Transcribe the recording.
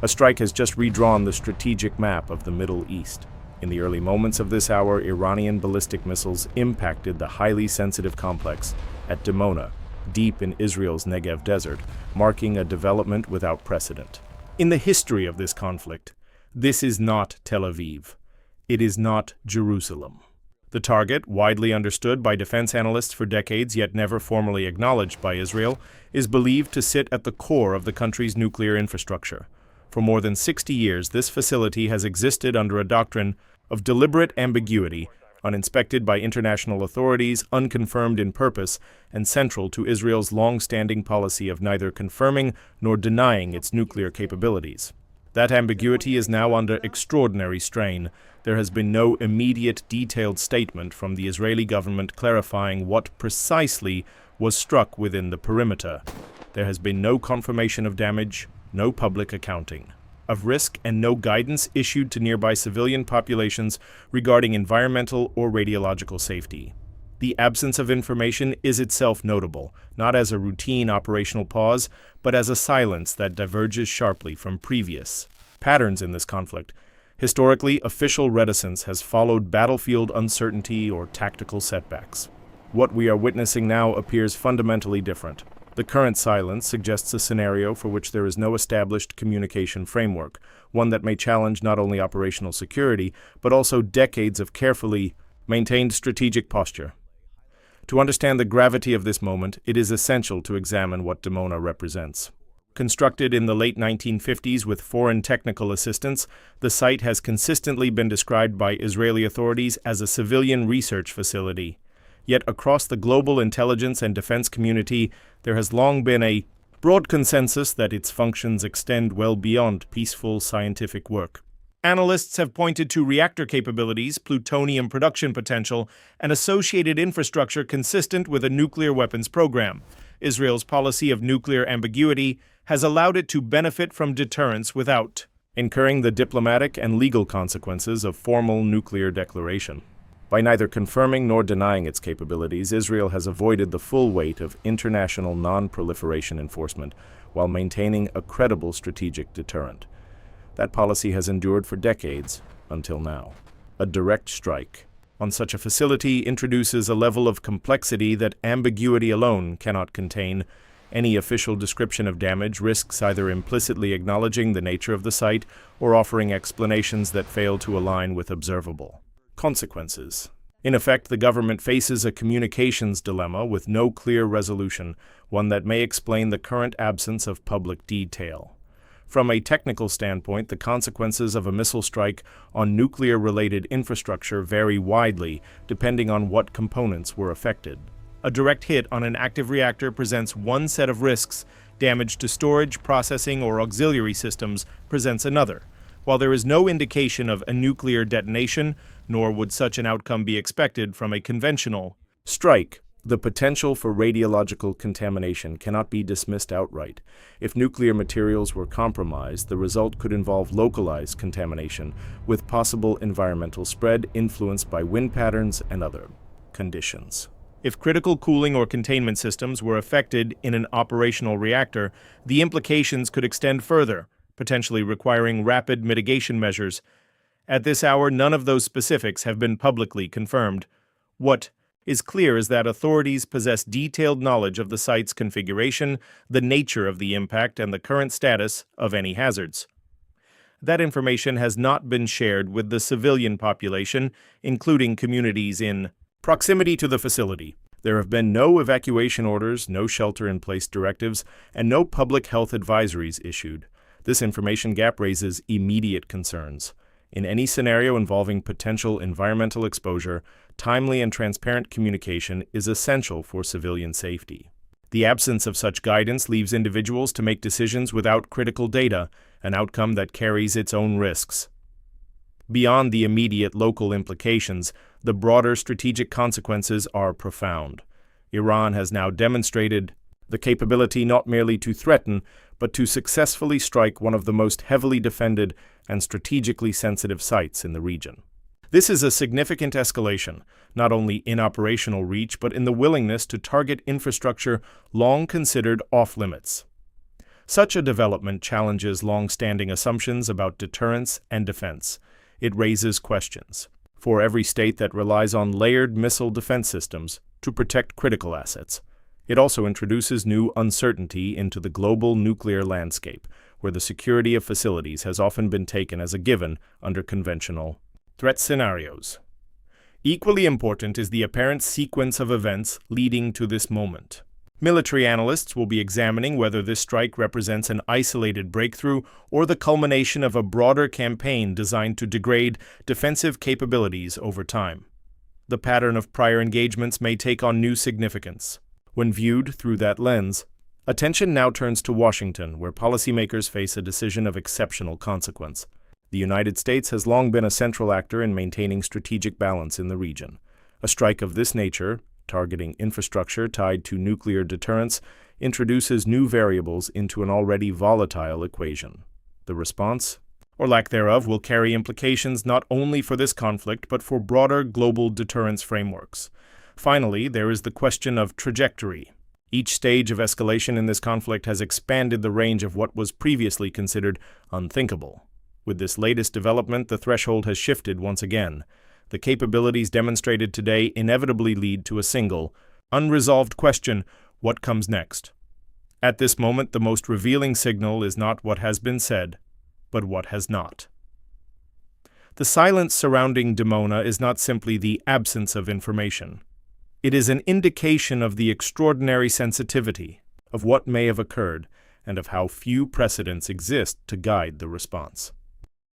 A strike has just redrawn the strategic map of the Middle East. In the early moments of this hour, Iranian ballistic missiles impacted the highly sensitive complex at Dimona, deep in Israel's Negev desert, marking a development without precedent. In the history of this conflict, this is not Tel Aviv. It is not Jerusalem. The target, widely understood by defense analysts for decades yet never formally acknowledged by Israel, is believed to sit at the core of the country's nuclear infrastructure. For more than 60 years, this facility has existed under a doctrine of deliberate ambiguity, uninspected by international authorities, unconfirmed in purpose, and central to Israel's long-standing policy of neither confirming nor denying its nuclear capabilities. That ambiguity is now under extraordinary strain. There has been no immediate, detailed statement from the Israeli government clarifying what precisely was struck within the perimeter. There has been no confirmation of damage, no public accounting of risk, and no guidance issued to nearby civilian populations regarding environmental or radiological safety. The absence of information is itself notable, not as a routine operational pause, but as a silence that diverges sharply from previous patterns in this conflict. Historically, official reticence has followed battlefield uncertainty or tactical setbacks. What we are witnessing now appears fundamentally different. The current silence suggests a scenario for which there is no established communication framework, one that may challenge not only operational security, but also decades of carefully maintained strategic posture. To understand the gravity of this moment, it is essential to examine what Dimona represents. Constructed in the late 1950s with foreign technical assistance, the site has consistently been described by Israeli authorities as a civilian research facility. Yet across the global intelligence and defense community, there has long been a broad consensus that its functions extend well beyond peaceful scientific work. Analysts have pointed to reactor capabilities, plutonium production potential, and associated infrastructure consistent with a nuclear weapons program. Israel's policy of nuclear ambiguity has allowed it to benefit from deterrence without incurring the diplomatic and legal consequences of formal nuclear declaration. By neither confirming nor denying its capabilities, Israel has avoided the full weight of international non-proliferation enforcement while maintaining a credible strategic deterrent. That policy has endured for decades, until now. A direct strike on such a facility introduces a level of complexity that ambiguity alone cannot contain. Any official description of damage risks either implicitly acknowledging the nature of the site or offering explanations that fail to align with observable consequences. In effect, the government faces a communications dilemma with no clear resolution, one that may explain the current absence of public detail. From a technical standpoint, the consequences of a missile strike on nuclear-related infrastructure vary widely, depending on what components were affected. A direct hit on an active reactor presents one set of risks. Damage to storage, processing, or auxiliary systems presents another. While there is no indication of a nuclear detonation, nor would such an outcome be expected from a conventional strike, the potential for radiological contamination cannot be dismissed outright. If nuclear materials were compromised, the result could involve localized contamination, with possible environmental spread influenced by wind patterns and other conditions. If critical cooling or containment systems were affected in an operational reactor, the implications could extend further, potentially requiring rapid mitigation measures. At this hour, none of those specifics have been publicly confirmed. What is clear is that authorities possess detailed knowledge of the site's configuration, the nature of the impact, and the current status of any hazards. That information has not been shared with the civilian population, including communities in proximity to the facility. There have been no evacuation orders, no shelter-in-place directives, and no public health advisories issued. This information gap raises immediate concerns. In any scenario involving potential environmental exposure, timely and transparent communication is essential for civilian safety. The absence of such guidance leaves individuals to make decisions without critical data, an outcome that carries its own risks. Beyond the immediate local implications, the broader strategic consequences are profound. Iran has now demonstrated the capability not merely to threaten, but to successfully strike one of the most heavily defended and strategically sensitive sites in the region. This is a significant escalation, not only in operational reach, but in the willingness to target infrastructure long considered off-limits. Such a development challenges long-standing assumptions about deterrence and defense. It raises questions. For every state that relies on layered missile defense systems to protect critical assets, it also introduces new uncertainty into the global nuclear landscape, where the security of facilities has often been taken as a given under conventional threat scenarios. Equally important is the apparent sequence of events leading to this moment. Military analysts will be examining whether this strike represents an isolated breakthrough or the culmination of a broader campaign designed to degrade defensive capabilities over time. The pattern of prior engagements may take on new significance. When viewed through that lens, attention now turns to Washington, where policymakers face a decision of exceptional consequence. The United States has long been a central actor in maintaining strategic balance in the region. A strike of this nature, targeting infrastructure tied to nuclear deterrence, introduces new variables into an already volatile equation. The response, or lack thereof, will carry implications not only for this conflict but for broader global deterrence frameworks. Finally, there is the question of trajectory. Each stage of escalation in this conflict has expanded the range of what was previously considered unthinkable. With this latest development, the threshold has shifted once again. The capabilities demonstrated today inevitably lead to a single, unresolved question: what comes next? At this moment, the most revealing signal is not what has been said, but what has not. The silence surrounding Dimona is not simply the absence of information. It is an indication of the extraordinary sensitivity of what may have occurred and of how few precedents exist to guide the response.